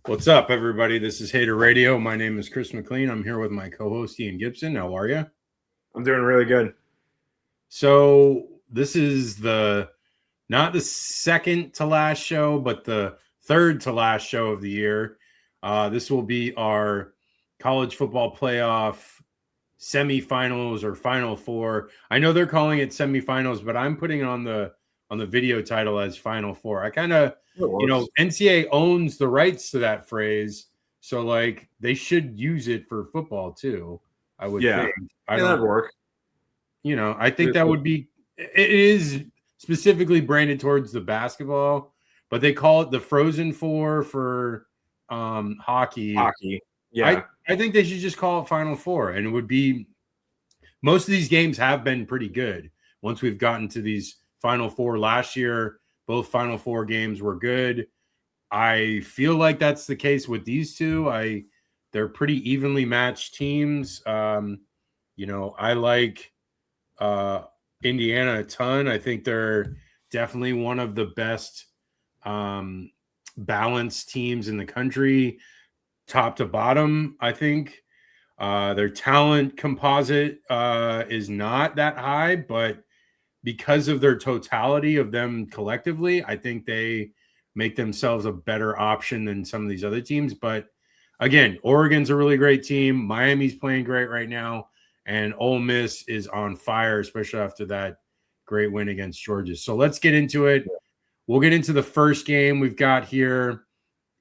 What's up, everybody? This is Hater Radio. My name is Chris McLean. I'm here with my co-host Ian Gibson. How are you? I'm doing really good. So this is not the second to last show, but the third to last show of the year. This will be our college football playoff semifinals or Final Four. I know they're calling it semifinals, but I'm putting it on the video title as Final Four. I kind of, NCAA owns the rights to that phrase, so like they should use it for football too. I would think. That'd work. I think that would be. It is specifically branded towards the basketball, but they call it the Frozen Four for hockey. Yeah. I think they should just call it Final Four, and it would be. Most of these games have been pretty good once we've gotten to these Final Four. Last year, both Final Four games were good. I feel like that's the case with these two. They're pretty evenly matched teams. I like Indiana a ton. I think they're definitely one of the best balanced teams in the country, top to bottom. I think their talent composite is not that high, but because of their totality of them collectively, I think they make themselves a better option than some of these other teams. But again, Oregon's a really great team. Miami's playing great right now. And Ole Miss is on fire, especially after that great win against Georgia. So let's get into it. We'll get into the first game we've got here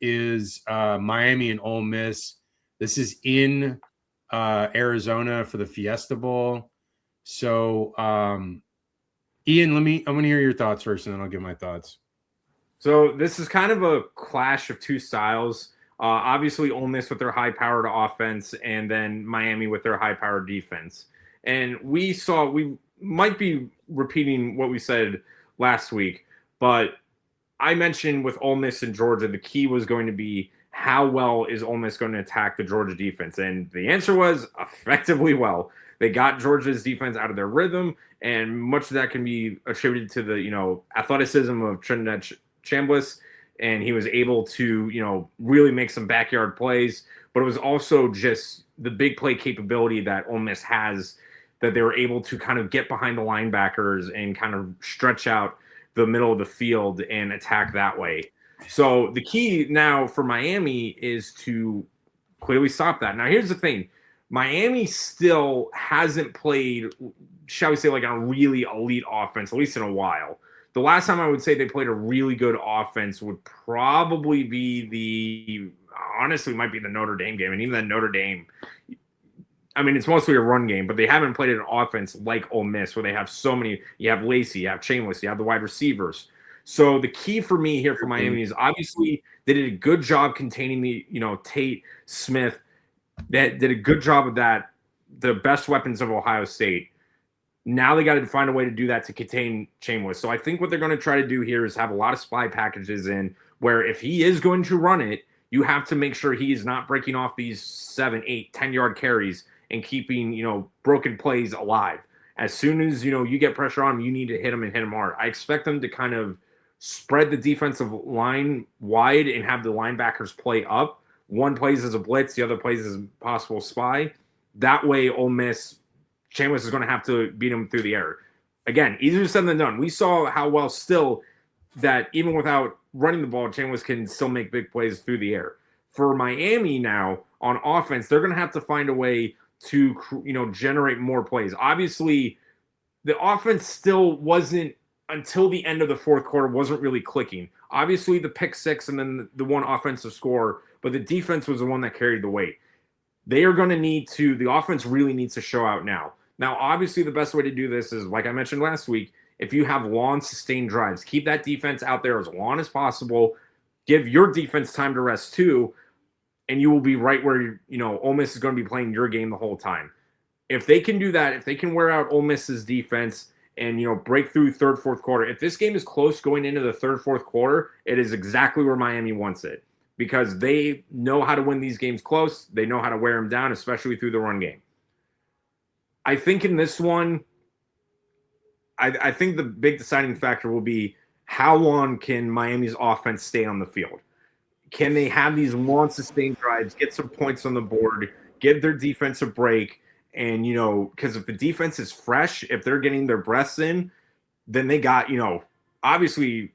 is Miami and Ole Miss. This is in Arizona for the Fiesta Bowl. So, Ian, I want to hear your thoughts first, and then I'll give my thoughts. So this is kind of a clash of two styles. Obviously, Ole Miss with their high-powered offense, and then Miami with their high-powered defense. And we might be repeating what we said last week, but I mentioned with Ole Miss and Georgia, the key was going to be how well is Ole Miss going to attack the Georgia defense? And the answer was effectively well. They got Georgia's defense out of their rhythm, and much of that can be attributed to the, athleticism of Trinidad Chambliss, and he was able to, really make some backyard plays. But it was also just the big play capability that Ole Miss has, that they were able to kind of get behind the linebackers and kind of stretch out the middle of the field and attack that way. So the key now for Miami is to clearly stop that. Now, here's the thing. Miami still hasn't played, shall we say, like a really elite offense, at least in a while. The last time I would say they played a really good offense would probably be honestly, might be the Notre Dame game. And even the Notre Dame, I mean, it's mostly a run game, but they haven't played an offense like Ole Miss where they have so many. You have Lacey, you have Chambliss, you have the wide receivers. So the key for me here for Miami is obviously they did a good job containing the, Tate, Smith. They did a good job of that, the best weapons of Ohio State. Now they got to find a way to do that to contain Chambliss. So I think what they're going to try to do here is have a lot of spy packages in where if he is going to run it, you have to make sure he is not breaking off these 7, 8, 10-yard carries and keeping, broken plays alive. As soon as, you get pressure on him, you need to hit him and hit him hard. I expect them to kind of spread the defensive line wide and have the linebackers play up. One plays as a blitz, the other plays as a possible spy. That way, Ole Miss, Chambliss is going to have to beat him through the air. Again, easier said than done. We saw how well still that even without running the ball, Chambliss can still make big plays through the air. For Miami now, on offense, they're going to have to find a way to, generate more plays. Obviously, the offense still wasn't, until the end of the fourth quarter, wasn't really clicking. Obviously, the pick six and then the one offensive score, but the defense was the one that carried the weight. They are going to the offense really needs to show out now. Now, obviously, the best way to do this is, like I mentioned last week, if you have long, sustained drives, keep that defense out there as long as possible. Give your defense time to rest too, and you will be right where, Ole Miss is going to be playing your game the whole time. If they can do that, if they can wear out Ole Miss's defense and, break through third, fourth quarter, if this game is close going into the third, fourth quarter, it is exactly where Miami wants it because they know how to win these games close. They know how to wear them down, especially through the run game. I think in this one, I think the big deciding factor will be how long can Miami's offense stay on the field. can they have these long sustained drives, get some points on the board, give their defense a break? And, because if the defense is fresh, if they're getting their breaths in, then they got, obviously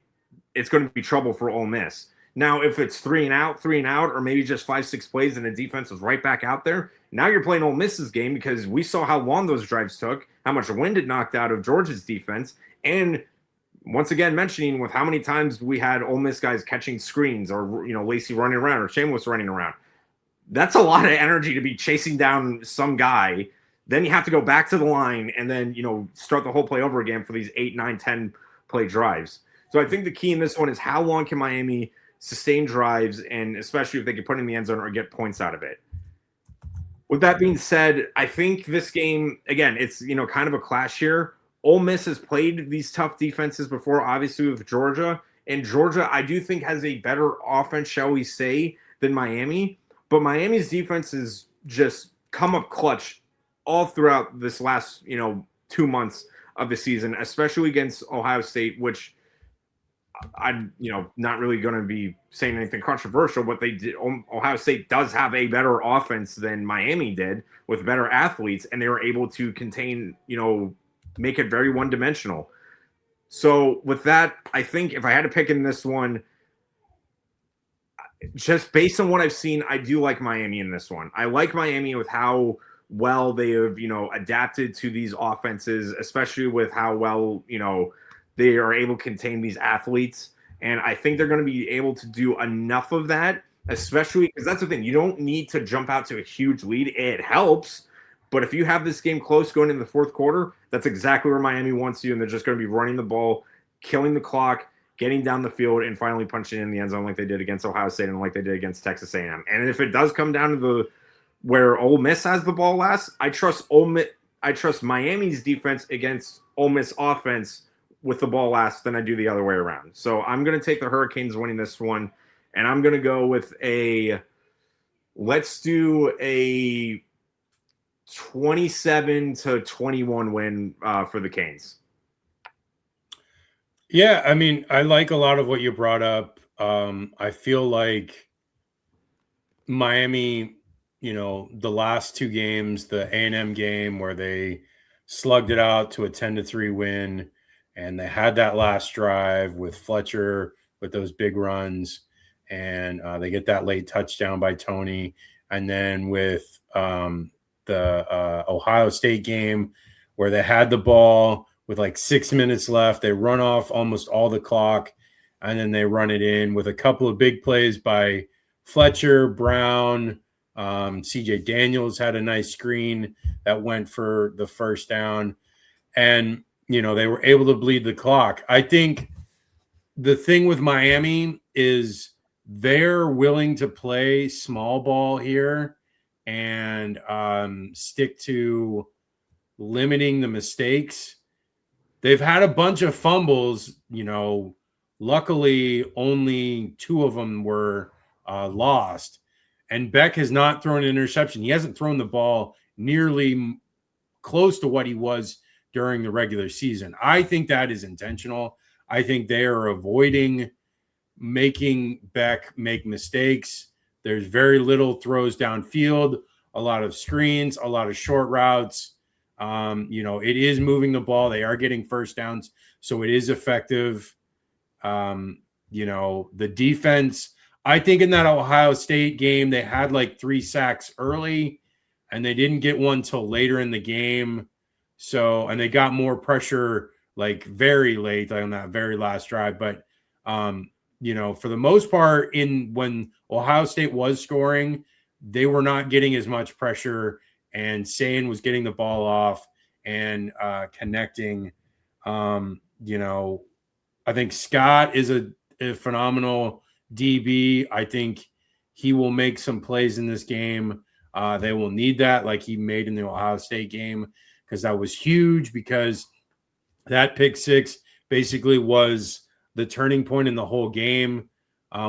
it's going to be trouble for Ole Miss. Now, if it's 3 and out, or maybe just 5-6 plays and the defense is right back out there, now you're playing Ole Miss's game, because we saw how long those drives took, how much wind it knocked out of Georgia's defense. And once again, mentioning with how many times we had Ole Miss guys catching screens, or, Lacey running around, or Shameless running around. That's a lot of energy to be chasing down some guy. Then you have to go back to the line and then, start the whole play over again for these 8, 9, 10 play drives. So I think the key in this one is how long can Miami sustain drives, and especially if they can put it in the end zone or get points out of it. With that being said, I think this game, again, it's, kind of a clash here. Ole Miss has played these tough defenses before, obviously with Georgia. And Georgia, I do think, has a better offense, shall we say, than Miami. But Miami's defense has just come up clutch all throughout this last, 2 months of the season, especially against Ohio State, which I'm, not really going to be saying anything controversial, but they did. Ohio State does have a better offense than Miami did, with better athletes, and they were able to contain, make it very one-dimensional. So with that, I think if I had to pick in this one, just based on what I've seen, I do like Miami in this one. I like Miami with how well they have, adapted to these offenses, especially with how well, they are able to contain these athletes. And I think they're going to be able to do enough of that, especially because that's the thing. You don't need to jump out to a huge lead. It helps. But if you have this game close going into the fourth quarter, that's exactly where Miami wants you. And they're just going to be running the ball, killing the clock, getting down the field, and finally punching in the end zone like they did against Ohio State and like they did against Texas A&M. And if it does come down to where Ole Miss has the ball last, I trust Miami's defense against Ole Miss offense with the ball last than I do the other way around. So I'm going to take the Hurricanes winning this one, and I'm going to go with let's do a 27-21 win for the Canes. Yeah, I mean, I like a lot of what you brought up. I feel like Miami, the last 2 games, the A&M game where they slugged it out to a 10-3 win, and they had that last drive with Fletcher with those big runs, and they get that late touchdown by Tony. And then with the Ohio State game where they had the ball with like 6 minutes left, they run off almost all the clock, and then they run it in with a couple of big plays by Fletcher, Brown, CJ Daniels had a nice screen that went for the first down. And they were able to bleed the clock. I think the thing with Miami is they're willing to play small ball here and stick to limiting the mistakes. They've had a bunch of fumbles, luckily only 2 of them were lost. And Beck has not thrown an interception. He hasn't thrown the ball nearly close to what he was during the regular season. I think that is intentional. I think they are avoiding making Beck make mistakes. There's very little throws downfield, a lot of screens, a lot of short routes. It is moving the ball. They are getting first downs, so it is effective. The defense, I think in that Ohio State game, they had like 3 sacks early, and they didn't get one till later in the game. So, and they got more pressure like very late on that very last drive. But, for the most part, when Ohio State was scoring, they were not getting as much pressure, and Sayin was getting the ball off and connecting. I think Scott is a phenomenal DB. I think he will make some plays in this game. They will need that like he made in the Ohio State game, because that was huge, because that pick 6 basically was the turning point in the whole game.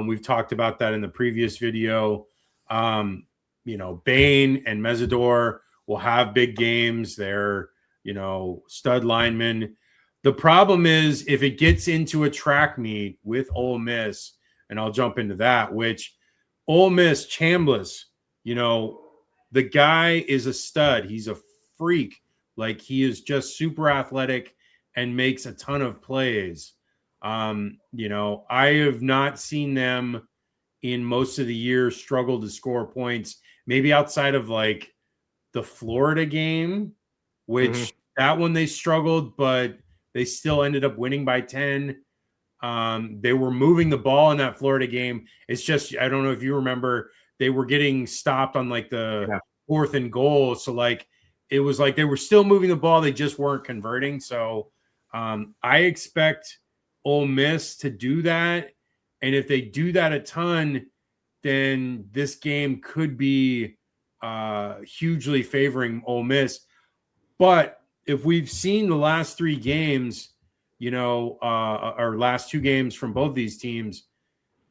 We've talked about that in the previous video. Bain and Mesidor will have big games. They're, stud linemen. The problem is if it gets into a track meet with Ole Miss, and I'll jump into that, which Ole Miss, Chambliss, the guy is a stud. He's a freak. Like, he is just super athletic and makes a ton of plays. I have not seen them in most of the year struggle to score points, maybe outside of like the Florida game, which that one they struggled, but they still ended up winning by 10. They were moving the ball in that Florida game. It's just, I don't know if you remember, they were getting stopped on like the 4th and goal. So like, it was like they were still moving the ball. They just weren't converting. So I expect Ole Miss to do that. And if they do that a ton, then this game could be hugely favoring Ole Miss. But if we've seen the last 3 games, our last 2 games from both these teams,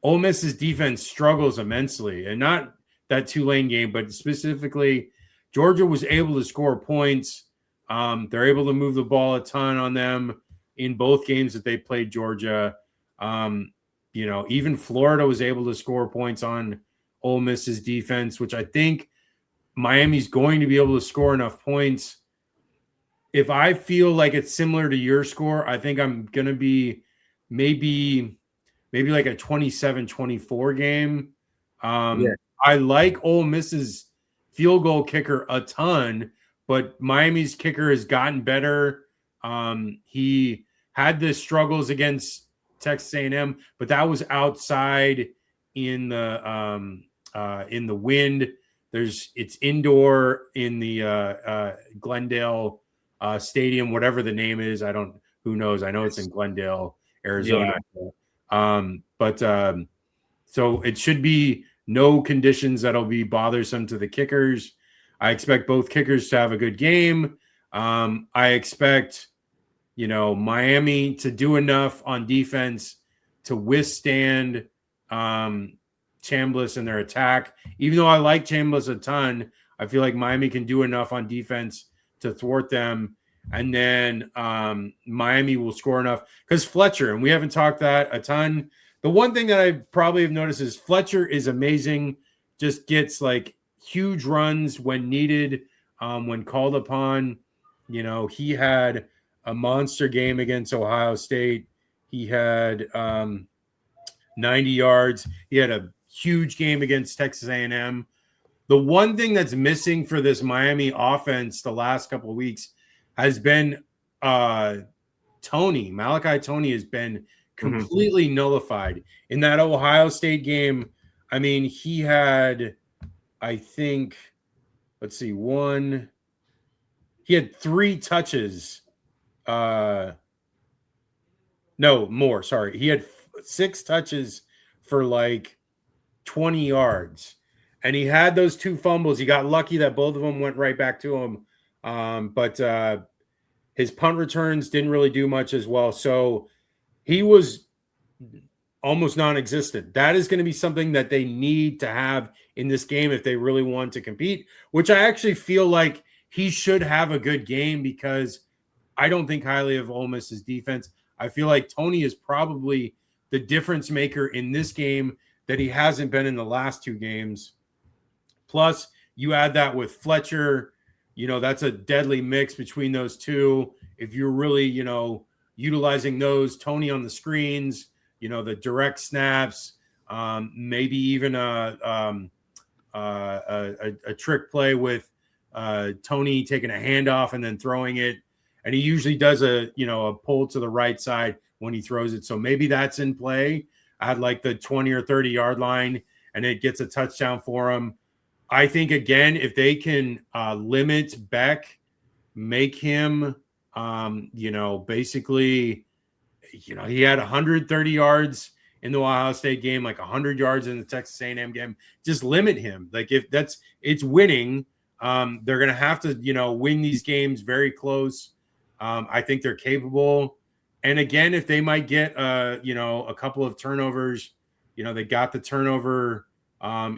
Ole Miss's defense struggles immensely. And not that Tulane game, but specifically, Georgia was able to score points. They're able to move the ball a ton on them in both games that they played Georgia. Even Florida was able to score points on Ole Miss's defense, which I think Miami's going to be able to score enough points. If I feel like it's similar to your score, I think I'm going to be maybe like a 27-24 game. I like Ole Miss's field goal kicker a ton, but Miami's kicker has gotten better. He had the struggles against Texas A&M, but that was outside in the wind. It's indoor in the Glendale Stadium, whatever the name is. Who knows? I know it's in Glendale, Arizona. So it should be no conditions that'll be bothersome to the kickers. I expect both kickers to have a good game. I expect, Miami to do enough on defense to withstand Chambliss in their attack. Even though I like Chambliss a ton, I feel like Miami can do enough on defense to thwart them. And then Miami will score enough because Fletcher, and we haven't talked that a ton. The one thing that I probably have noticed is Fletcher is amazing, just gets like huge runs when needed, when called upon. He had a monster game against Ohio State. He had 90 yards. He had a huge game against Texas A&M. The one thing that's missing for this Miami offense the last couple of weeks has been Tony. Malachi Tony has been completely nullified. In that Ohio State game, I mean, he had, I think, he had 3 touches. No, more. Sorry. He had 6 touches for like 20 yards. And he had those 2 fumbles. He got lucky that both of them went right back to him. But his punt returns didn't really do much as well. So he was almost non-existent. That is going to be something that they need to have in this game if they really want to compete, which I actually feel like he should have a good game because I don't think highly of Ole Miss's defense. I feel like Tony is probably the difference maker in this game that he hasn't been in the last 2 games. Plus, you add that with Fletcher, that's a deadly mix between those 2. If you're really, utilizing those, Tony on the screens, the direct snaps, maybe even a trick play with Tony taking a handoff and then throwing it. And he usually does a pull to the right side when he throws it. So maybe that's in play at like the 20 or 30 yard line and it gets a touchdown for him. I think, again, if they can limit Beck, make him, basically, he had 130 yards in the Ohio State game, like 100 yards in the Texas A&M game. Just limit him. Like, if it's winning, they're going to have to, win these games very close. I think they're capable. And again, if they might get, a couple of turnovers, they got the turnover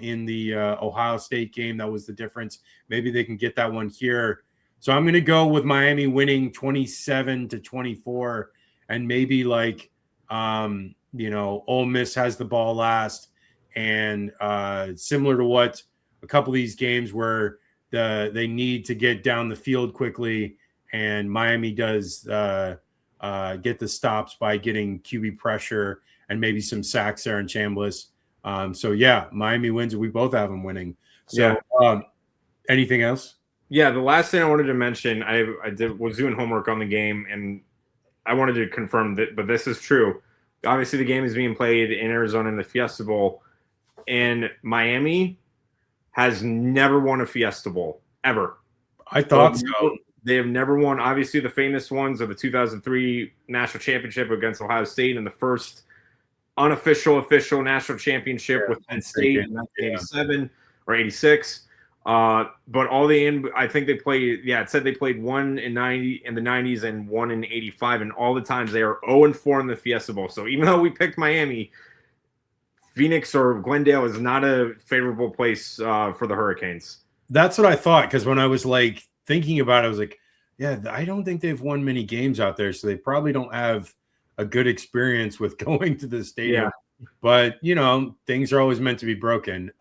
in the Ohio State game. That was the difference. Maybe they can get that one here. So I'm going to go with Miami winning 27-24 and maybe Ole Miss has the ball last and similar to what a couple of these games where they need to get down the field quickly, and Miami does get the stops by getting QB pressure and maybe some sacks there in Chambliss. So yeah, Miami wins. We both have them winning. So anything else? Yeah, the last thing I wanted to mention, I was doing homework on the game, and I wanted to confirm that, but this is true. Obviously, the game is being played in Arizona in the Fiesta Bowl, and Miami has never won a Fiesta Bowl, ever. I thought so. They have never won. Obviously, the famous ones are the 2003 national championship against Ohio State and the first unofficial official national championship with Penn State in 1987 or 86. But all I think they played. Yeah, it said they played one in the 90s and one in 85, and all the times they are 0-4 in the Fiesta Bowl. So even though we picked Miami, Phoenix or Glendale is not a favorable place for the Hurricanes. That's what I thought, because when I was like thinking about it, I was like, yeah, I don't think they've won many games out there, so they probably don't have a good experience with going to the stadium. Yeah. But things are always meant to be broken.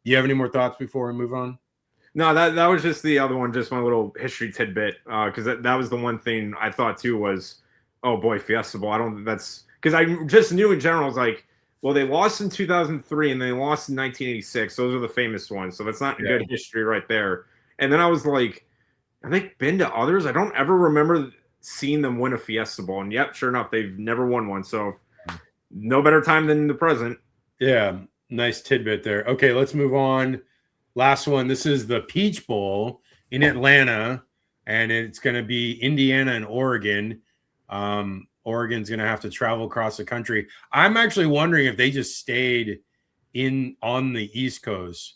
You have any more thoughts before we move on? No, that was just the other one, just my little history tidbit, because that was the one thing I thought too was, oh boy, Fiesta Bowl. That's because I just knew in general, I was like, well, they lost in 2003 and they lost in 1986. Those are the famous ones, so that's not a good history right there. And then I was like, have they been to others? I don't ever remember seeing them win a Fiesta Bowl, and yep, sure enough, they've never won one. So no better time than the present. Yeah. Nice tidbit there. Okay, let's move on. Last one. This is the Peach Bowl in Atlanta, and it's going to be Indiana and Oregon. Oregon's going to have to travel across the country. I'm actually wondering if they just stayed on the East Coast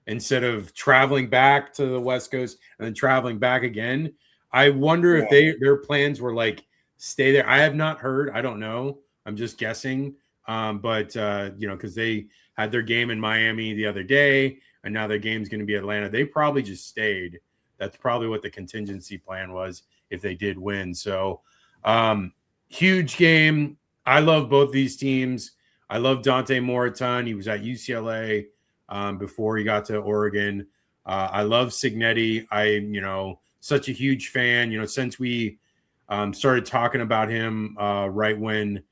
instead of traveling back to the West Coast and then traveling back again. I wonder if their plans were like stay there. I have not heard. I don't know. I'm just guessing. But because they had their game in Miami the other day, and now their game's going to be Atlanta. They probably just stayed. That's probably what the contingency plan was if they did win. So, huge game. I love both these teams. I love Dante Moore a ton. He was at UCLA before he got to Oregon. I love Cignetti. I'm, such a huge fan. Since we started talking about him right when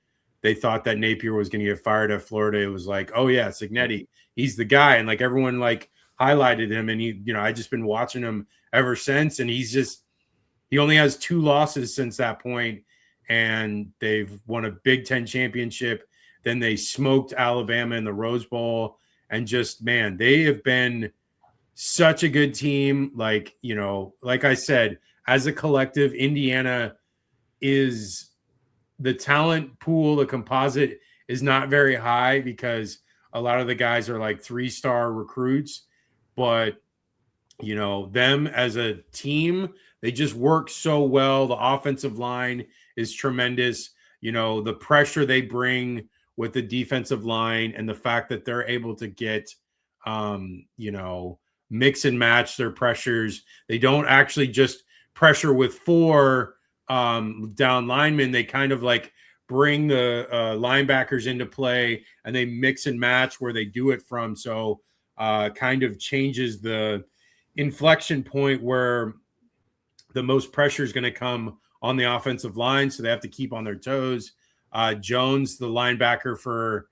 they thought that Napier was going to get fired at Florida, it was like, oh yeah, Cignetti, he's the guy, and like everyone like highlighted him, and I just been watching him ever since, and he only has 2 losses since that point, and they've won a Big Ten championship. Then they smoked Alabama in the Rose Bowl, and just man, they have been such a good team. Like like I said, as a collective, Indiana is. The talent pool, the composite is not very high because a lot of the guys are like 3-star recruits, but them as a team, they just work so well. The offensive line is tremendous. The pressure they bring with the defensive line and the fact that they're able to get, mix and match their pressures. They don't actually just pressure with 4 down linemen. They kind of like bring the linebackers into play, and they mix and match where they do it from. So kind of changes the inflection point where the most pressure is going to come on the offensive line. So they have to keep on their toes. Jones, the linebacker for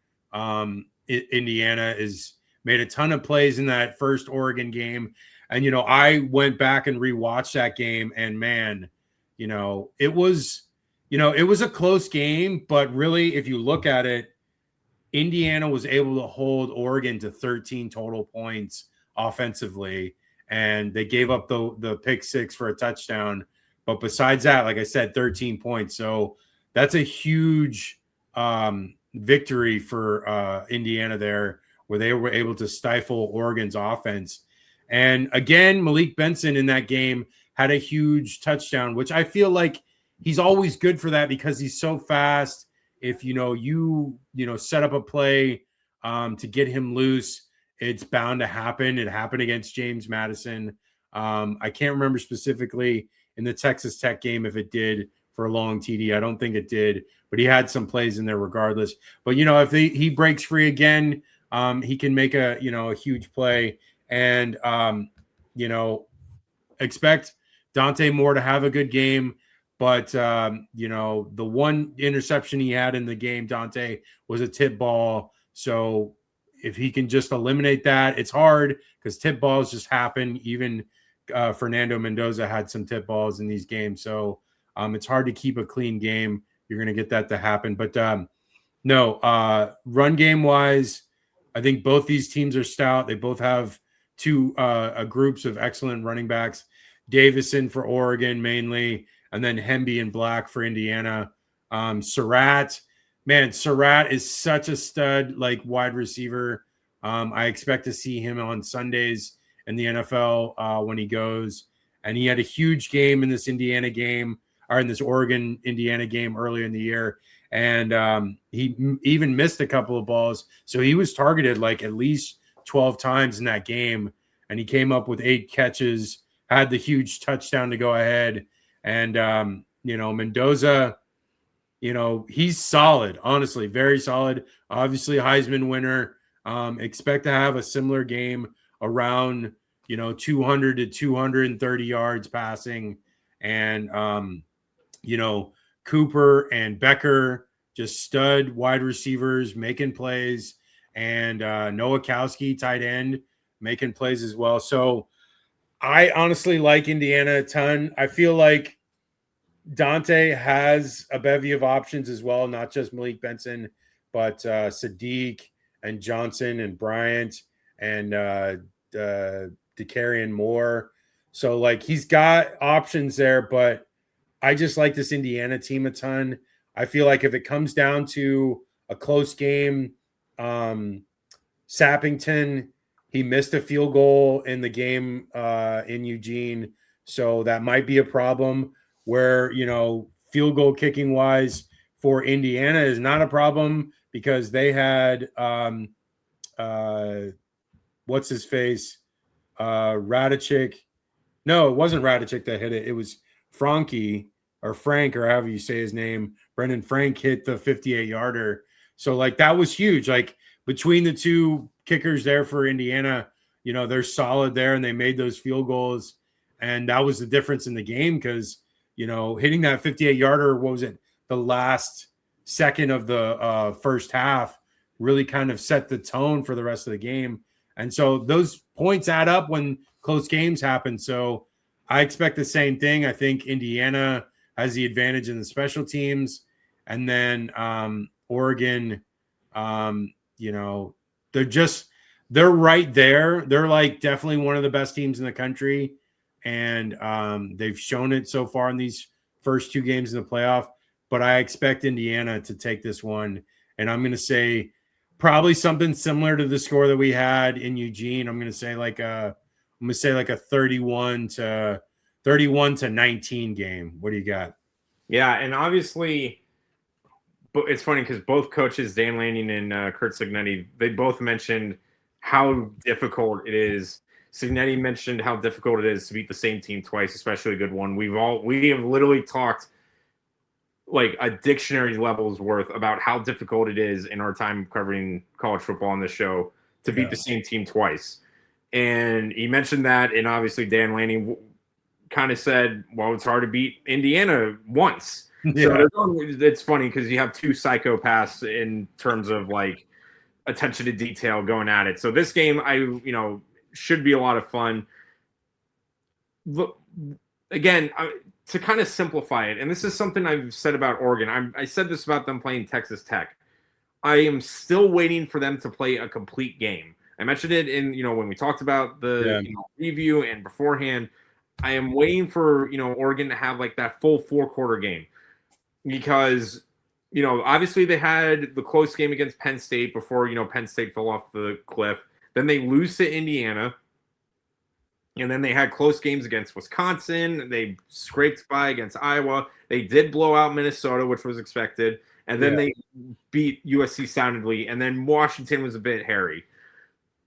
Indiana, is made a ton of plays in that first Oregon game. And, I went back and rewatched that game, and man, it was a close game, but really, if you look at it, Indiana was able to hold Oregon to 13 total points offensively, and they gave up the pick 6 for a touchdown. But besides that, like I said, 13 points. So that's a huge victory for Indiana there, where they were able to stifle Oregon's offense. And again, Malik Benson in that game had a huge touchdown, which I feel like he's always good for that because he's so fast. If you set up a play to get him loose, it's bound to happen. It happened against James Madison. I can't remember specifically in the Texas Tech game if it did for a long TD. I don't think it did, but he had some plays in there regardless. But if he breaks free again he can make a huge play, and expect Dante Moore to have a good game. But the one interception he had in the game, Dante, was a tip ball. So if he can just eliminate that, it's hard because tip balls just happen. Even Fernando Mendoza had some tip balls in these games, so it's hard to keep a clean game. You're going to get that to happen, but no, run game wise, I think both these teams are stout. They both have two groups of excellent running backs. Davison for Oregon mainly, and then Hemby and Black for Indiana. Surratt is such a stud, like wide receiver. I expect to see him on Sundays in the NFL when he goes. And he had a huge game in this Indiana game, or in this Oregon Indiana game earlier in the year. And he even missed a couple of balls. So he was targeted like at least 12 times in that game. And he came up with 8 catches, had the huge touchdown to go ahead. And, Mendoza, he's solid, honestly, very solid. Obviously, Heisman winner. Expect to have a similar game around, 200 to 230 yards passing. And, Cooper and Becker, just stud wide receivers making plays. And Nowakowski, tight end, making plays as well. So I honestly like Indiana a ton. I feel like Dante has a bevy of options as well, not just Malik Benson, but Sadiq and Johnson and Bryant and DeCarrion Moore. So, like, he's got options there, but I just like this Indiana team a ton. I feel like if it comes down to a close game, Sappington, he missed a field goal in the game in Eugene. So that might be a problem where, field goal kicking wise for Indiana is not a problem because they had, what's his face? Radicic. No, it wasn't Radicic that hit it. It was Frank, or however you say his name. Brendan Frank hit the 58-yarder. So, like, that was huge. Like, between the two kickers there for Indiana, they're solid there, and they made those field goals. And that was the difference in the game because, hitting that 58-yarder, what was it, the last second of the first half really kind of set the tone for the rest of the game. And so those points add up when close games happen. So I expect the same thing. I think Indiana has the advantage in the special teams. And then Oregon, they're right there. They're like definitely one of the best teams in the country. And they've shown it so far in these first 2 games in the playoff. But I expect Indiana to take this one. And I'm going to say probably something similar to the score that we had in Eugene. I'm going to say like a 31 to 19 game. What do you got? Yeah, and obviously, but it's funny because both coaches, Dan Lanning and Kurt Cignetti, they both mentioned how difficult it is. Cignetti mentioned how difficult it is to beat the same team twice, especially a good one. We have literally talked like a dictionary level's worth about how difficult it is in our time covering college football on this show to beat the same team twice. And he mentioned that, and obviously Dan Lanning kind of said, well, it's hard to beat Indiana once. Yeah. So it's funny because you have 2 psychopaths in terms of like attention to detail going at it. So this game, should be a lot of fun. Look, again, to kind of simplify it, and this is something I've said about Oregon. I said this about them playing Texas Tech. I am still waiting for them to play a complete game. I mentioned it in, when we talked about the review and beforehand. I am waiting for, Oregon to have like that full 4-quarter game because, obviously they had the close game against Penn State before, Penn State fell off the cliff. Then they lose to Indiana. And then they had close games against Wisconsin. They scraped by against Iowa. They did blow out Minnesota, which was expected. And then they beat USC soundly. And then Washington was a bit hairy.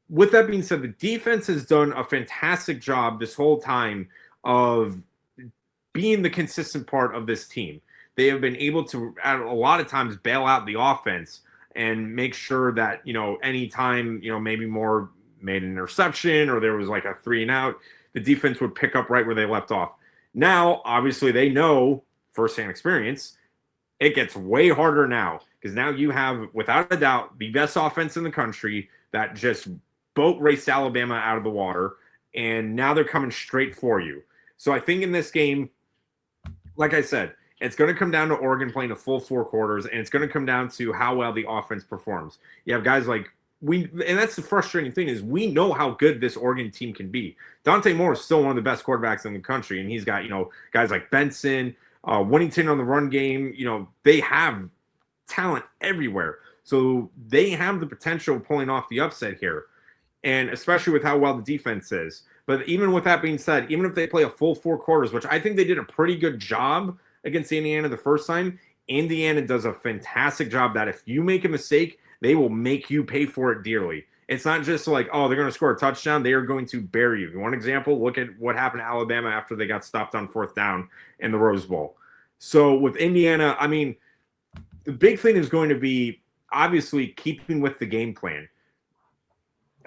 With that being said, the defense has done a fantastic job this whole time of being the consistent part of this team. They have been able to, at a lot of times, bail out the offense. and make sure that, anytime, maybe more made an interception or there was like a 3-and-out, the defense would pick up right where they left off. Now, obviously, they know firsthand experience. It gets way harder now because now you have, without a doubt, the best offense in the country that just boat raced Alabama out of the water, and now they're coming straight for you. So I think in this game, like I said, it's going to come down to Oregon playing a full 4 quarters, and it's going to come down to how well the offense performs. You have guys like and that's the frustrating thing is we know how good this Oregon team can be. Dante Moore is still one of the best quarterbacks in the country, and he's got, guys like Benson, Winnington on the run game. They have talent everywhere. So they have the potential of pulling off the upset here, and especially with how well the defense is. But even with that being said, even if they play a full 4 quarters, which I think they did a pretty good job against Indiana the first time, Indiana does a fantastic job that if you make a mistake, they will make you pay for it dearly. It's not just like, oh, they're going to score a touchdown. They are going to bury you. One example, look at what happened to Alabama after they got stopped on 4th down in the Rose Bowl. So with Indiana, I mean, the big thing is going to be obviously keeping with the game plan.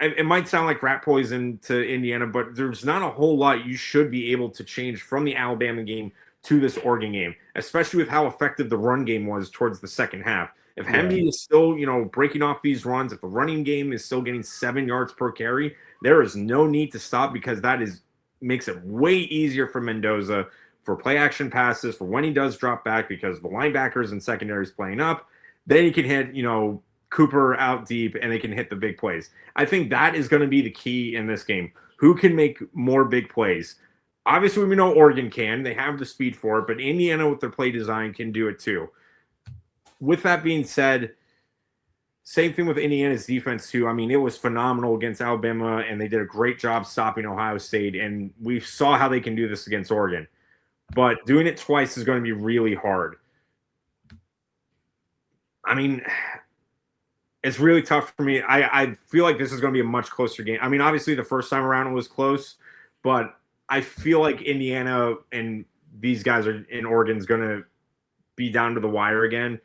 It might sound like rat poison to Indiana, but there's not a whole lot you should be able to change from the Alabama game to this Oregon game, especially with how effective the run game was towards the second half. If Hemby is still, breaking off these runs, if the running game is still getting 7 yards per carry, there is no need to stop because that makes it way easier for Mendoza for play action passes, for when he does drop back because the linebackers and secondaries playing up. Then he can hit, Cooper out deep and they can hit the big plays. I think that is going to be the key in this game. Who can make more big plays? Obviously, we know Oregon can. They have the speed for it, but Indiana with their play design can do it too. With that being said, same thing with Indiana's defense too. I mean, it was phenomenal against Alabama, and they did a great job stopping Ohio State, and we saw how they can do this against Oregon. But doing it twice is going to be really hard. I mean, it's really tough for me. I feel like this is going to be a much closer game. I mean, obviously the first time around it was close, but I feel like Indiana and these guys are in Oregon is going to be down to the wire again.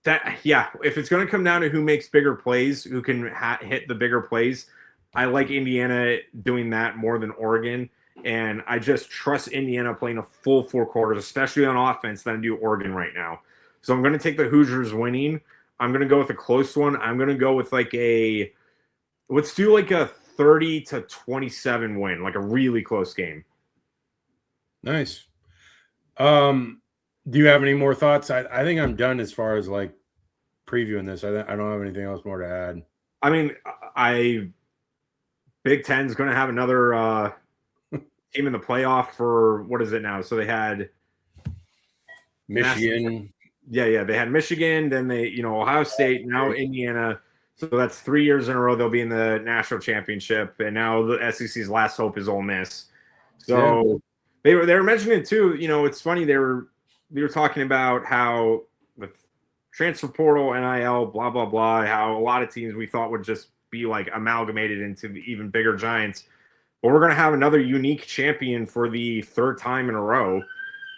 If it's going to come down to who makes bigger plays, who can hit the bigger plays, I like Indiana doing that more than Oregon. And I just trust Indiana playing a full 4 quarters, especially on offense, than I do Oregon right now. So I'm going to take the Hoosiers winning. I'm going to go with a close one. I'm going to go with let's do like a 30-27 win, like a really close game. Nice. Do you have any more thoughts? I think I'm done as far as like previewing this. I don't have anything else more to add. I mean, Big Ten is going to have another team in the playoff for what is it now? So they had Michigan. Yeah. They had Michigan, then they, Ohio State, now Indiana. So that's 3 years in a row they'll be in the national championship, and now the SEC's last hope is Ole Miss. So they were mentioning it too. It's funny they were talking about how with transfer portal, NIL, blah blah blah, how a lot of teams we thought would just be like amalgamated into the even bigger giants. But we're going to have another unique champion for the 3rd time in a row.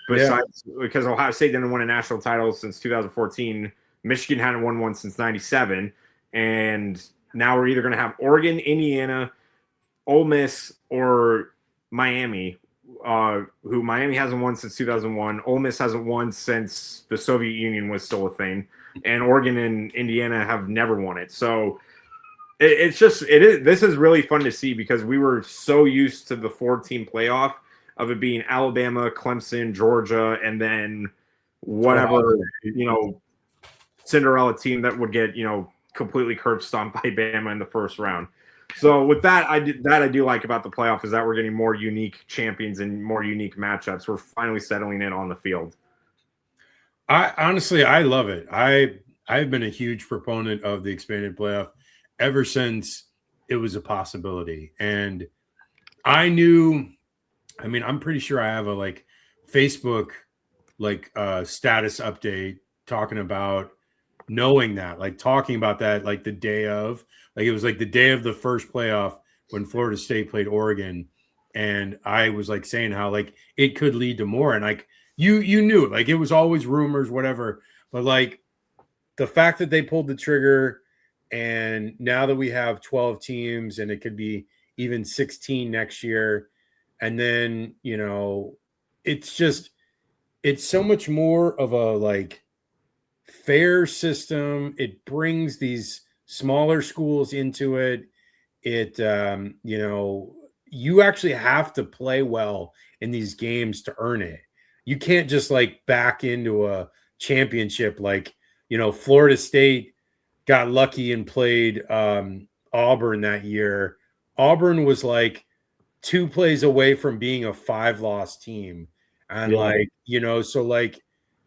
Besides, because Ohio State didn't win a national title since 2014, Michigan hadn't won one since '97, and now we're either going to have Oregon, Indiana, Ole Miss, or Miami. Who Miami hasn't won since 2001. Ole Miss hasn't won since the Soviet Union was still a thing, and Oregon and Indiana have never won it. So this is really fun to see because we were so used to the 4-team playoff of it being Alabama, Clemson, Georgia, and then whatever, Cinderella team that would get, completely curb stomped by Bama in the first round. So with that, I do like about the playoff is that we're getting more unique champions and more unique matchups. We're finally settling in on the field. I love it. I've been a huge proponent of the expanded playoff ever since it was a possibility. And I'm pretty sure I have a Facebook status update talking about knowing that, talking about that, the day of, it was the day of the first playoff when Florida State played Oregon. And I was saying how it could lead to more. And you knew it was always rumors, whatever. But the fact that they pulled the trigger, and now that we have 12 teams and it could be even 16 next year, and then it's so much more of a like fair system. It brings these smaller schools into it. It you actually have to play well in these games to earn it. You can't just like back into a championship like Florida State got lucky and played Auburn that year. Auburn was like 2 plays away from being a 5-loss team. And so like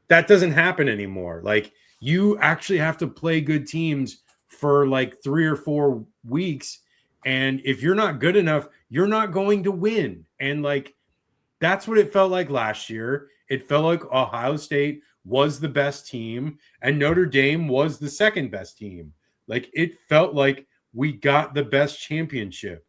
that doesn't happen anymore. Like you actually have to play good teams for like 3 or 4 weeks. And if you're not good enough, you're not going to win. And like, that's what it felt like last year. It felt like Ohio State was the best team and Notre Dame was the second best team. Like it felt like we got the best championship.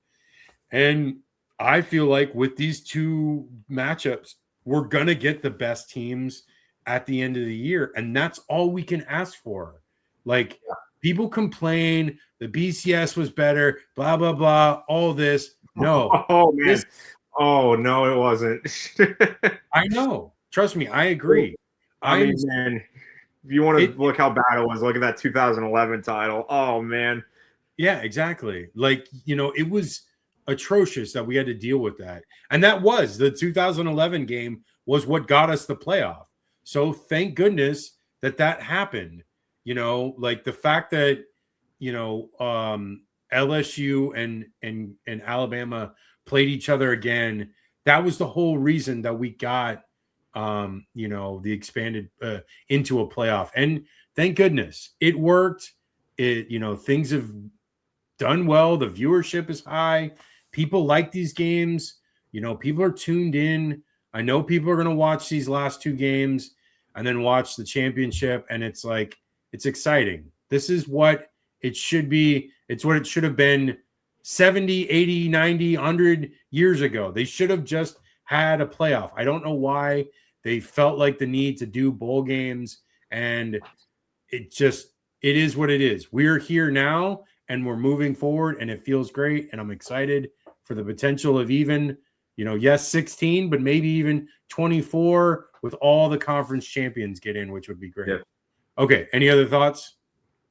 And I feel like with these 2 matchups, we're going to get the best teams at the end of the year. And that's all we can ask for. Like people complain the BCS was better, blah, blah, blah, all this. No. Oh, man. Oh, no, it wasn't. I know. Trust me. I agree. I mean, man, if you want to look how bad it was, look at that 2011 title. Oh, man. Yeah, exactly. Like, it was atrocious that we had to deal with that. And that was the 2011 game was what got us the playoff. So thank goodness that happened. Like the fact that, LSU and Alabama played each other again. That was the whole reason that we got, the expanded into a playoff. And thank goodness it worked. Things have done well. The viewership is high. People like these games. People are tuned in. I know people are going to watch these last 2 games and then watch the championship. And it's like, it's exciting. This is what it should be. It's what it should have been 70, 80, 90, 100 years ago. They should have just had a playoff. I don't know why they felt like the need to do bowl games. And it is what it is. We're here now and we're moving forward and it feels great. And I'm excited for the potential of even, yes, 16, but maybe even 24 with all the conference champions get in, which would be great. Yeah. Okay. Any other thoughts?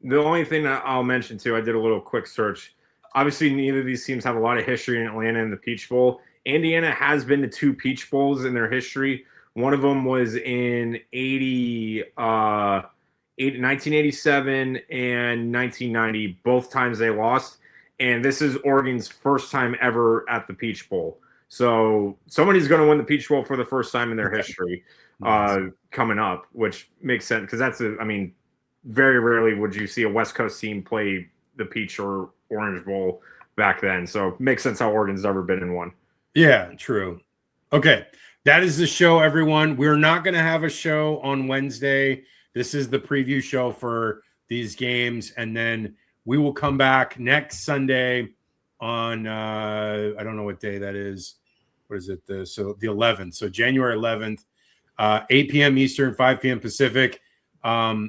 The only thing that I'll mention too, I did a little quick search. Obviously, neither of these teams have a lot of history in Atlanta and the Peach Bowl. Indiana has been to 2 Peach Bowls in their history. One of them was in 1987 and 1990. Both times they lost. And this is Oregon's first time ever at the Peach Bowl. So somebody's going to win the Peach Bowl for the first time in their history coming up, which makes sense because very rarely would you see a West Coast team play the Peach or Orange Bowl back then. So it makes sense how Oregon's ever been in one. Yeah, true. Okay. That is the show, everyone. We're not going to have a show on Wednesday. This is the preview show for these games. And then we will come back next Sunday on, I don't know what day that is. What is it? The 11th. So January 11th, 8 p.m. Eastern, 5 p.m. Pacific. Check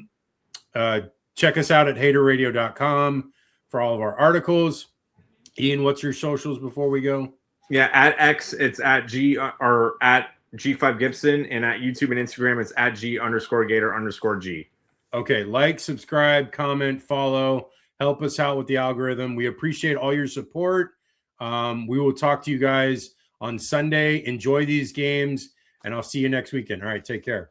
us out at haterradio.com for all of our articles. Ian, what's your socials before we go? Yeah, at X, it's at G5 Gibson, and at YouTube and Instagram, it's at G_Gator_G. Okay, like, subscribe, comment, follow. Help us out with the algorithm. We appreciate all your support. We will talk to you guys on Sunday. Enjoy these games, and I'll see you next weekend. All right, take care.